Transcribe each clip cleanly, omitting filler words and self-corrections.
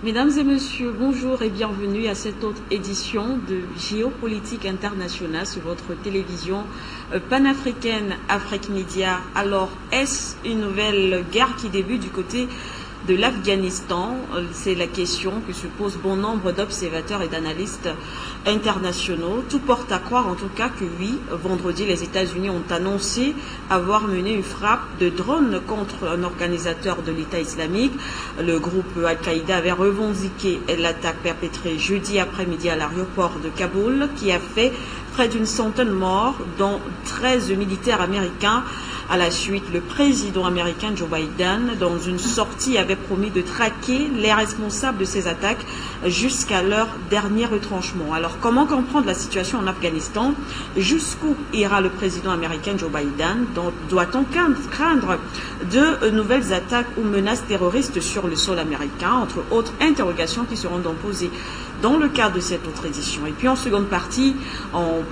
Mesdames et messieurs, bonjour et bienvenue à cette autre édition de Géopolitique internationale sur votre télévision panafricaine Afrique Média. Alors, est-ce une nouvelle guerre qui débute du côté de l'Afghanistan? C'est la question que se posent bon nombre d'observateurs et d'analystes internationaux. Tout porte à croire en tout cas que oui, vendredi, les États-Unis ont annoncé avoir mené une frappe de drone contre un organisateur de l'État islamique. Le groupe Al-Qaïda avait revendiqué l'attaque perpétrée jeudi après-midi à l'aéroport de Kaboul qui a fait près d'une centaine de morts, dont 13 militaires américains. À la suite, le président américain Joe Biden, dans une sortie, avait promis de traquer les responsables de ces attaques jusqu'à leur dernier retranchement. Alors, comment comprendre la situation en Afghanistan? Jusqu'où ira le président américain Joe Biden? Doit-on craindre de nouvelles attaques ou menaces terroristes sur le sol américain? Entre autres interrogations qui seront donc posées dans le cadre de cette autre édition. Et puis en seconde partie, on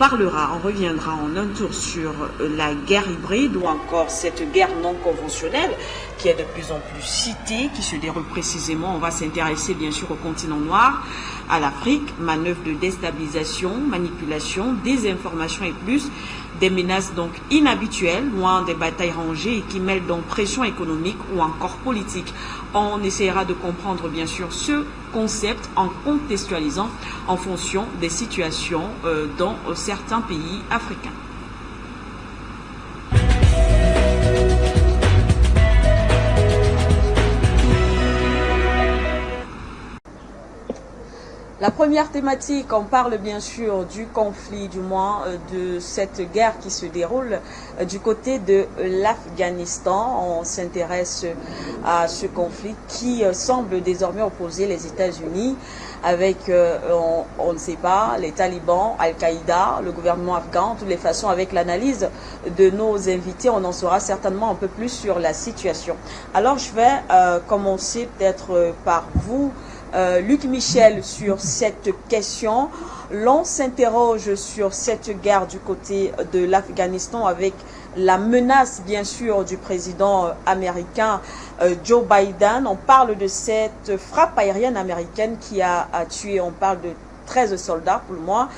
reviendra en un tour sur la guerre hybride ou encore cette guerre non conventionnelle qui est de plus en plus citée, qui se déroule précisément. On va s'intéresser bien sûr au continent noir, à l'Afrique, manœuvres de déstabilisation, manipulation, désinformation et plus. Des menaces donc inhabituelles, loin des batailles rangées et qui mêlent donc pression économique ou encore politique. On essaiera de comprendre bien sûr ce concept en contextualisant en fonction des situations dans certains pays africains. La première thématique, on parle bien sûr du conflit, du moins de cette guerre qui se déroule du côté de l'Afghanistan. On s'intéresse à ce conflit qui semble désormais opposer les États-Unis avec, on ne sait pas, les talibans, Al-Qaïda, le gouvernement afghan. De toutes les façons, avec l'analyse de nos invités, on en saura certainement un peu plus sur la situation. Alors, je vais commencer peut-être par vous, Luc Michel, sur cette question. L'on s'interroge sur cette guerre du côté de l'Afghanistan avec la menace bien sûr du président américain Joe Biden. On parle de cette frappe aérienne américaine qui a tué, on parle de 13 soldats pour le moins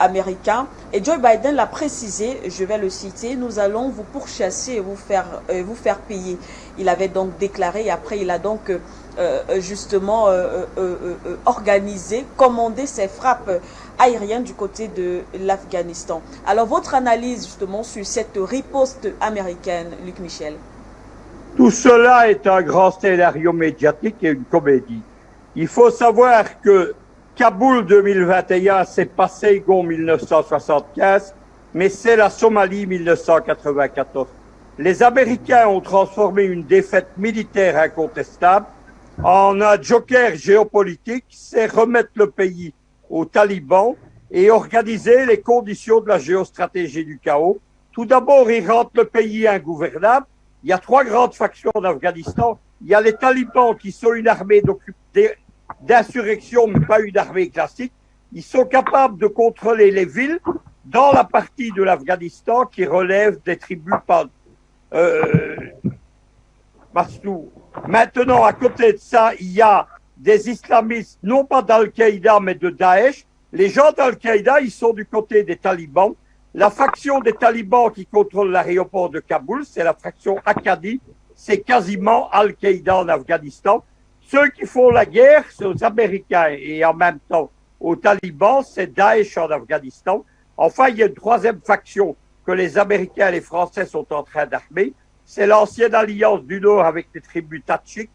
américains. Et Joe Biden l'a précisé, je vais le citer, nous allons vous pourchasser et vous faire payer. Il avait donc déclaré et après il a donc justement organisé, commandé ces frappes aériennes du côté de l'Afghanistan. Alors votre analyse justement sur cette riposte américaine, Luc Michel? Tout cela est un grand scénario médiatique et une comédie. Il faut savoir que Kaboul 2021 s'est passé en 1975, mais c'est la Somalie 1994. Les Américains ont transformé une défaite militaire incontestable en un joker géopolitique, c'est remettre le pays aux talibans et organiser les conditions de la géostratégie du chaos. Tout d'abord, ils rendent le pays ingouvernable. Il y a trois grandes factions en Afghanistan. Il y a les talibans qui sont une armée d'insurrection, mais pas une armée classique. Ils sont capables de contrôler les villes dans la partie de l'Afghanistan qui relève des tribus Mastou. Maintenant, à côté de ça, il y a des islamistes, non pas d'Al-Qaïda, mais de Daesh. Les gens d'Al-Qaïda, ils sont du côté des talibans. La faction des talibans qui contrôle l'aéroport de Kaboul, c'est la faction Akkadi. C'est quasiment Al-Qaïda en Afghanistan. Ceux qui font la guerre, c'est aux Américains et en même temps aux talibans, c'est Daesh en Afghanistan. Enfin, il y a une troisième faction que les Américains et les Français sont en train d'armer. C'est l'ancienne alliance du Nord avec les tribus tadjiks,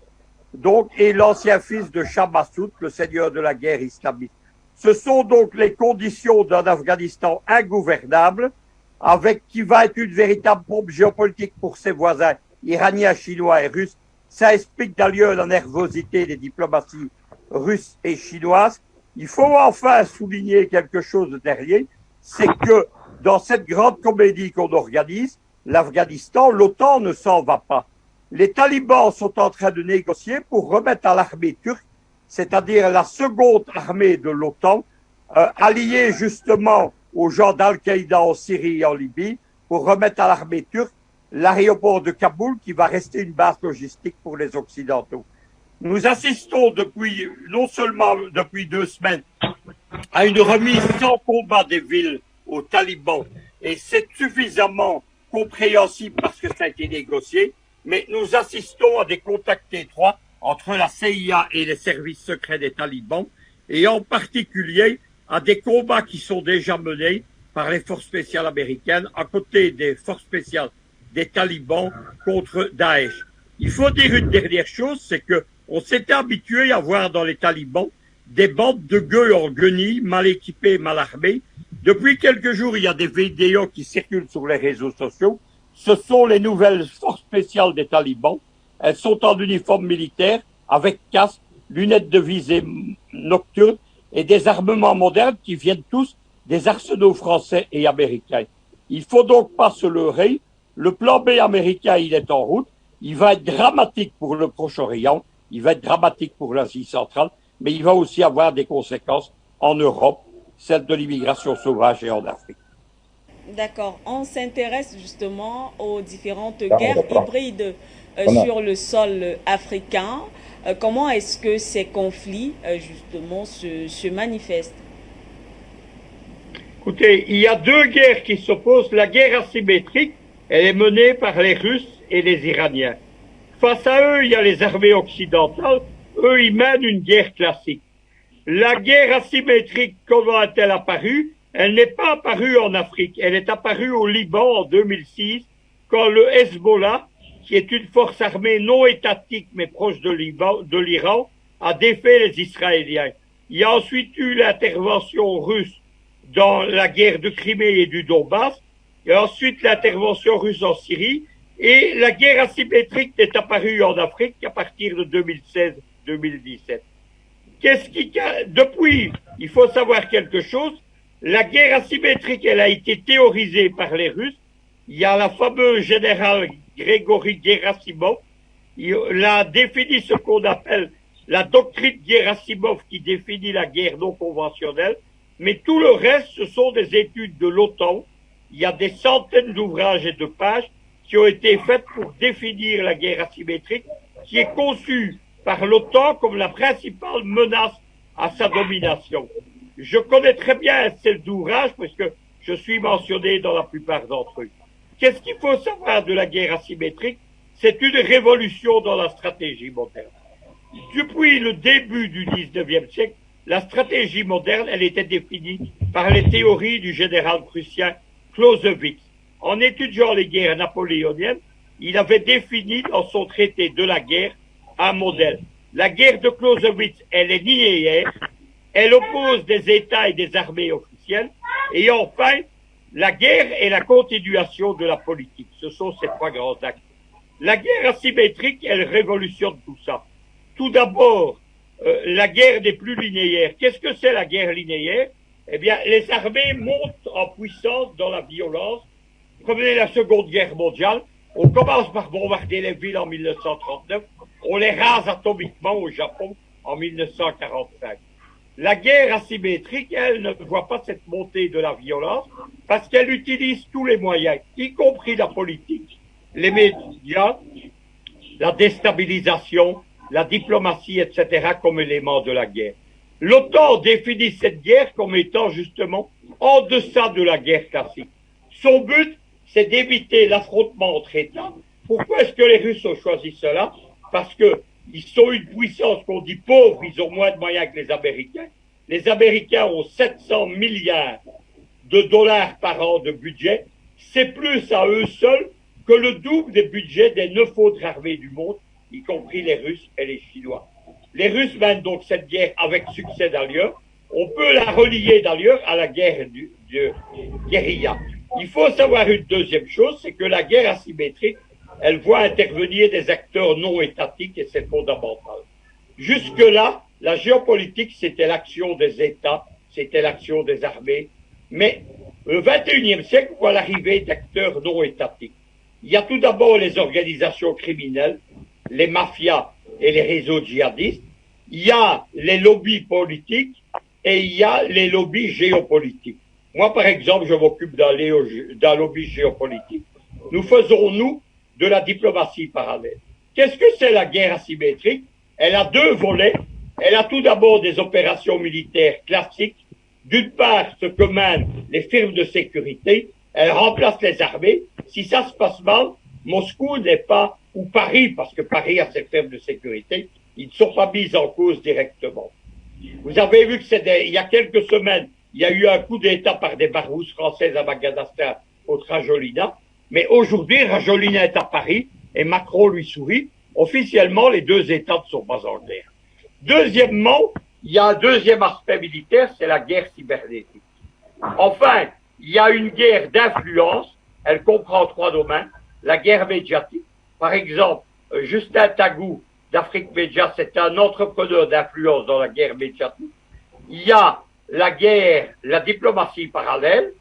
donc, et l'ancien fils de Shah Massoud, le seigneur de la guerre islamiste. Ce sont donc les conditions d'un Afghanistan ingouvernable, avec qui va être une véritable bombe géopolitique pour ses voisins iraniens, chinois et russes. Ça explique d'ailleurs la nervosité des diplomaties russes et chinoises. Il faut enfin souligner quelque chose de derrière, c'est que dans cette grande comédie qu'on organise, l'Afghanistan, l'OTAN ne s'en va pas. Les talibans sont en train de négocier pour remettre à l'armée turque, c'est-à-dire la seconde armée de l'OTAN, alliée justement aux gens d'Al-Qaïda en Syrie et en Libye, pour remettre à l'armée turque l'aéroport de Kaboul qui va rester une base logistique pour les Occidentaux. Nous assistons non seulement depuis 2 semaines, à une remise sans combat des villes aux talibans, et c'est suffisamment compréhensible parce que ça a été négocié, mais nous assistons à des contacts étroits entre la CIA et les services secrets des talibans, et en particulier à des combats qui sont déjà menés par les forces spéciales américaines à côté des forces spéciales des talibans contre Daesh. Il faut dire une dernière chose, c'est que on s'était habitué à voir dans les talibans des bandes de gueux en guenilles, mal équipés, mal armés. Depuis quelques jours, il y a des vidéos qui circulent sur les réseaux sociaux. Ce sont les nouvelles forces spéciales des talibans. Elles sont en uniforme militaire, avec casque, lunettes de visée nocturne et des armements modernes qui viennent tous des arsenaux français et américains. Il faut donc pas se leurrer. Le plan B américain, il est en route. Il va être dramatique pour le Proche-Orient. Il va être dramatique pour l'Asie centrale, mais il va aussi avoir des conséquences en Europe, celle de l'immigration sauvage et en Afrique. D'accord. On s'intéresse justement aux différentes guerres hybrides sur le sol africain. Comment est-ce que ces conflits, justement, se manifestent? Écoutez, il y a 2 guerres qui s'opposent. La guerre asymétrique, elle est menée par les Russes et les Iraniens. Face à eux, il y a les armées occidentales. Eux, ils mènent une guerre classique. La guerre asymétrique, comment a-t-elle apparu? Elle n'est pas apparue en Afrique. Elle est apparue au Liban en 2006, quand le Hezbollah, qui est une force armée non étatique mais proche de l'Iran, a défait les Israéliens. Il y a ensuite eu l'intervention russe dans la guerre de Crimée et du Donbass, et ensuite l'intervention russe en Syrie, et la guerre asymétrique n'est apparue en Afrique qu'à partir de 2016-2017. Depuis, il faut savoir quelque chose, la guerre asymétrique, elle a été théorisée par les Russes. Il y a la fameuse générale Grégory Gerasimov, il a défini ce qu'on appelle la doctrine Gerasimov qui définit la guerre non conventionnelle, mais tout le reste, ce sont des études de l'OTAN. Il y a des centaines d'ouvrages et de pages qui ont été faites pour définir la guerre asymétrique, qui est conçue par l'OTAN comme la principale menace à sa domination. Je connais très bien ces ouvrages parce que je suis mentionné dans la plupart d'entre eux. Qu'est-ce qu'il faut savoir de la guerre asymétrique? C'est une révolution dans la stratégie moderne. Depuis le début du 19e siècle, la stratégie moderne, elle était définie par les théories du général prussien Clausewitz. En étudiant les guerres napoléoniennes, il avait défini dans son traité de la guerre un modèle. La guerre de Clausewitz, elle est linéaire, elle oppose des États et des armées officielles, et enfin, la guerre est la continuation de la politique. Ce sont ces 3 grands axes. La guerre asymétrique, elle révolutionne tout ça. Tout d'abord, la guerre n'est plus linéaire. Qu'est-ce que c'est la guerre linéaire? Eh bien, les armées montent en puissance dans la violence. Prenez la Seconde Guerre mondiale. On commence par bombarder les villes en 1939. On les rase atomiquement au Japon en 1945. La guerre asymétrique, elle ne voit pas cette montée de la violence parce qu'elle utilise tous les moyens, y compris la politique, les médias, la déstabilisation, la diplomatie, etc., comme éléments de la guerre. L'OTAN définit cette guerre comme étant justement en deçà de la guerre classique. Son but, c'est d'éviter l'affrontement entre États. Pourquoi est-ce que les Russes ont choisi cela? Parce que ils sont une puissance qu'on dit pauvre, ils ont moins de moyens que les Américains. Les Américains ont 700 milliards de dollars par an de budget. C'est plus à eux seuls que le double des budgets des 9 autres armées du monde, y compris les Russes et les Chinois. Les Russes mènent donc cette guerre avec succès d'ailleurs. On peut la relier d'ailleurs à la guerre de guérilla. Il faut savoir une deuxième chose, c'est que la guerre asymétrique, elle voit intervenir des acteurs non étatiques et c'est fondamental. Jusque-là, la géopolitique, c'était l'action des États, c'était l'action des armées. Mais le 21e siècle voit l'arrivée d'acteurs non étatiques. Il y a tout d'abord les organisations criminelles, les mafias et les réseaux djihadistes. Il y a les lobbies politiques et il y a les lobbies géopolitiques. Moi, par exemple, je m'occupe d'un lobby géopolitique. Nous faisons, nous, de la diplomatie parallèle. Qu'est-ce que c'est la guerre asymétrique? Elle a deux volets. Elle a tout d'abord des opérations militaires classiques. D'une part, ce que mènent les firmes de sécurité. Elle remplace les armées. Si ça se passe mal, Moscou n'est pas, ou Paris, parce que Paris a ses firmes de sécurité, ils ne sont pas mis en cause directement. Vous avez vu que il y a quelques semaines, il y a eu un coup d'État par des barousses françaises à Madagascar, au Rajolina. Mais aujourd'hui, Rajolina est à Paris et Macron lui sourit. Officiellement, les deux États ne sont pas en guerre. Deuxièmement, il y a un deuxième aspect militaire, c'est la guerre cybernétique. Enfin, il y a une guerre d'influence. Elle comprend trois domaines. La guerre médiatique. Par exemple, Justin Tagou d'Afrique Média, c'est un entrepreneur d'influence dans la guerre médiatique. Il y a la guerre, la diplomatie parallèle,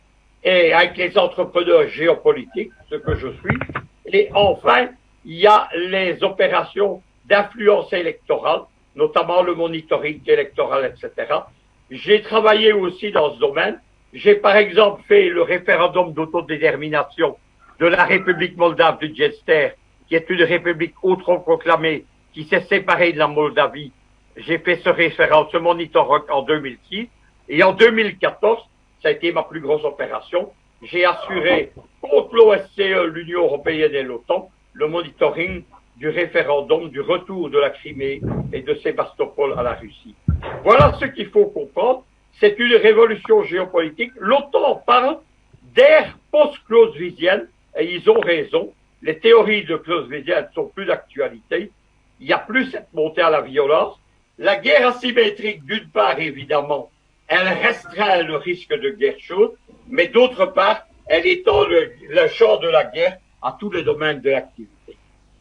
et avec les entrepreneurs géopolitiques, ce que je suis. Et enfin, il y a les opérations d'influence électorale, notamment le monitoring électoral, etc. J'ai travaillé aussi dans ce domaine. J'ai par exemple fait le référendum d'autodétermination de la République moldave du Dniester, qui est une république autoproclamée qui s'est séparée de la Moldavie. J'ai fait ce référendum, ce monitoring en 2006. Et en 2014, ça a été ma plus grosse opération. J'ai assuré contre l'OSCE, l'Union européenne et l'OTAN, le monitoring du référendum du retour de la Crimée et de Sébastopol à la Russie. Voilà ce qu'il faut comprendre. C'est une révolution géopolitique. L'OTAN parle d'ère post-clausewitzienne et ils ont raison. Les théories de Clausewitz ne sont plus d'actualité. Il n'y a plus cette montée à la violence. La guerre asymétrique, d'une part, évidemment, elle restreint le risque de guerre chaude, mais d'autre part, elle étend le champ de la guerre à tous les domaines de l'activité.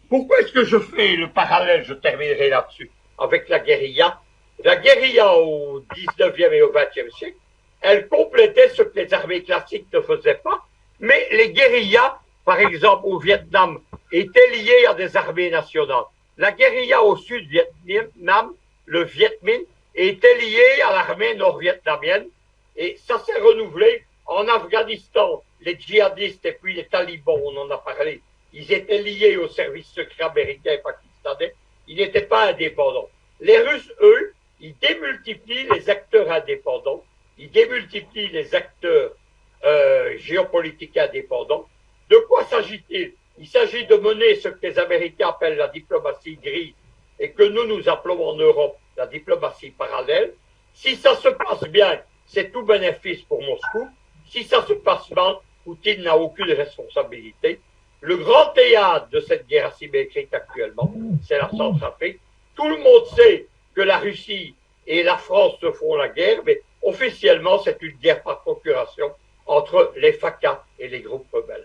Pourquoi est-ce que je fais le parallèle, je terminerai là-dessus, avec la guérilla? La guérilla au 19e et au 20e siècle, elle complétait ce que les armées classiques ne faisaient pas, mais les guérillas, par exemple au Vietnam, étaient liées à des armées nationales. La guérilla au sud-Vietnam, le Viet Minh, était liée à l'armée nord-vietnamienne, et ça s'est renouvelé en Afghanistan. Les djihadistes et puis les talibans, on en a parlé, ils étaient liés au service secret américain et pakistanais, ils n'étaient pas indépendants. Les Russes, eux, ils démultiplient les acteurs indépendants, ils démultiplient les acteurs géopolitiques indépendants. De quoi s'agit-il? Il s'agit de mener ce que les Américains appellent la diplomatie grise et que nous appelons en Europe la diplomatie parallèle. Si ça se passe bien, c'est tout bénéfice pour Moscou. Si ça se passe mal, Poutine n'a aucune responsabilité. Le grand théâtre de cette guerre asymétrique actuellement, c'est la Centrafrique. Tout le monde sait que la Russie et la France se font la guerre, mais officiellement, c'est une guerre par procuration entre les FACA et les groupes rebelles.